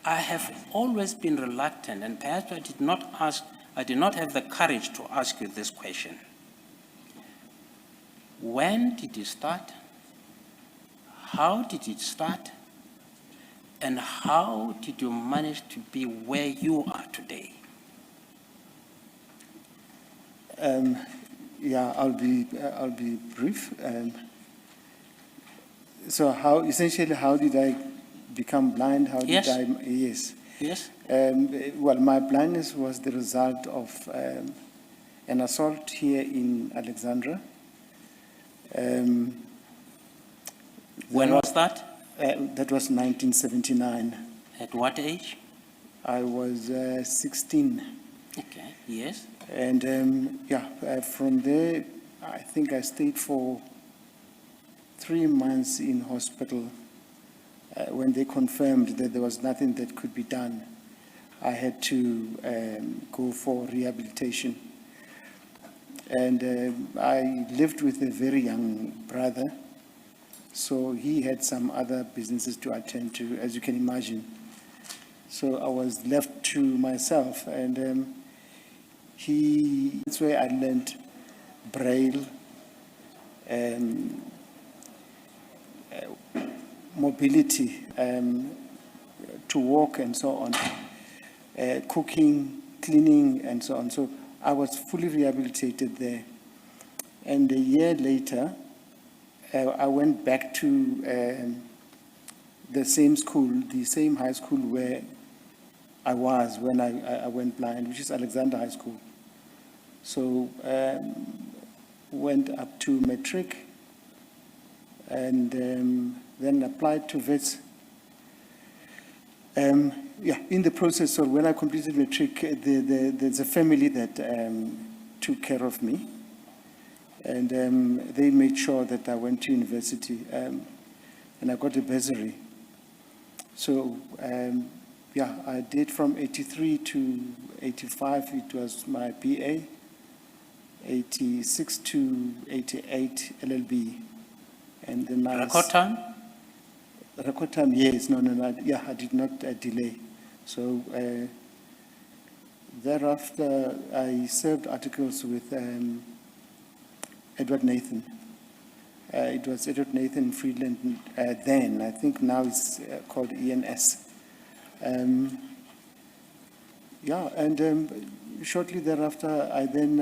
I have always been reluctant, and perhaps I did not have the courage to ask you this question. When did you start? How did it start? And how did you manage to be where you are today? Yeah, I'll be brief. So how did I become blind? How Yes. did I? Yes. Yes? Well, my blindness was the result of an assault here in Alexandra. When was that? That was 1979. At what age? I was 16. Okay, yes. And from there, I think I stayed for 3 months in hospital. When they confirmed that there was nothing that could be done, I had to go for rehabilitation. And I lived with a very young brother, so he had some other businesses to attend to, as you can imagine. So I was left to myself, and that's where I learned Braille, mobility, to walk and so on, cooking, cleaning and so on. So I was fully rehabilitated there. And a year later, I went back to the same school, the same high school where I was when I went blind, which is Alexander High School. So went up to matric, and then applied to vets. In the process, so when I completed matric, there's a family that took care of me, and they made sure that I went to university, and I got a bursary. So I did from 83 to 85, it was my BA, 86 to 88 LLB. And then Record time? Record time, yes. No, I did not delay. So thereafter, I served articles with Edward Nathan. It was Edward Nathan Friedland then. I think now it's called ENS. Shortly thereafter, I then,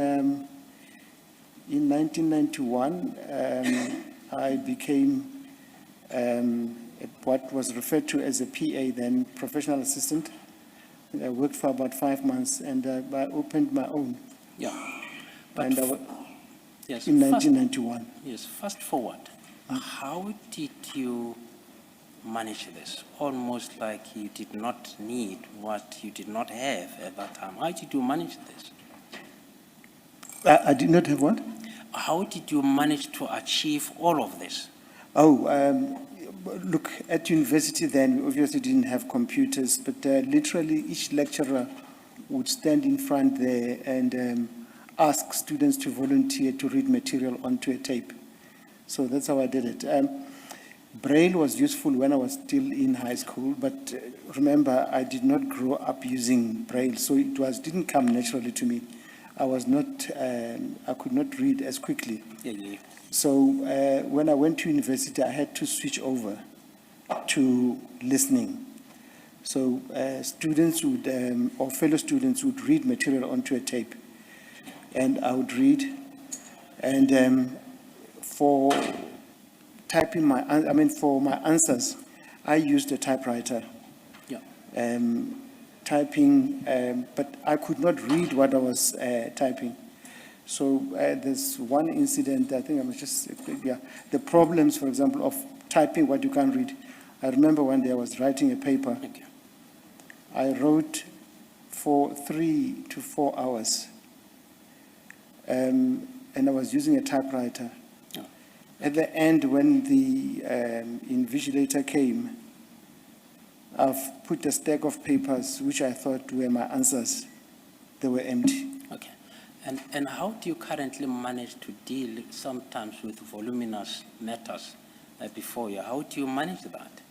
in 1991, I became what was referred to as a PA then, professional assistant. I worked for about 5 months, and I opened my own. Yeah. But And yes, in 1991. Yes, fast forward. How did you manage this? Almost like you did not need what you did not have at that time. How did you manage this? I did not have what? How did you manage to achieve all of this? Look, at university then, we obviously didn't have computers, but literally each lecturer would stand in front there and ask students to volunteer to read material onto a tape. So that's how I did it. Braille was useful when I was still in high school, but remember, I did not grow up using Braille, so it didn't come naturally to me. I could not read as quickly. Yeah. So when I went to university, I had to switch over to listening. So students would, or fellow students would read material onto a tape, and I would read. And for typing for my answers, I used a typewriter. Yeah. Typing, but I could not read what I was typing. So there's one incident, I think the problems, for example, of typing what you can't read. I remember one day I was writing a paper. Okay. I wrote for 3 to 4 hours, and I was using a typewriter. Oh. At the end, when the invigilator came, I've put a stack of papers which I thought were my answers. They were empty. Okay. And how do you currently manage to deal sometimes with voluminous matters before you? How do you manage that?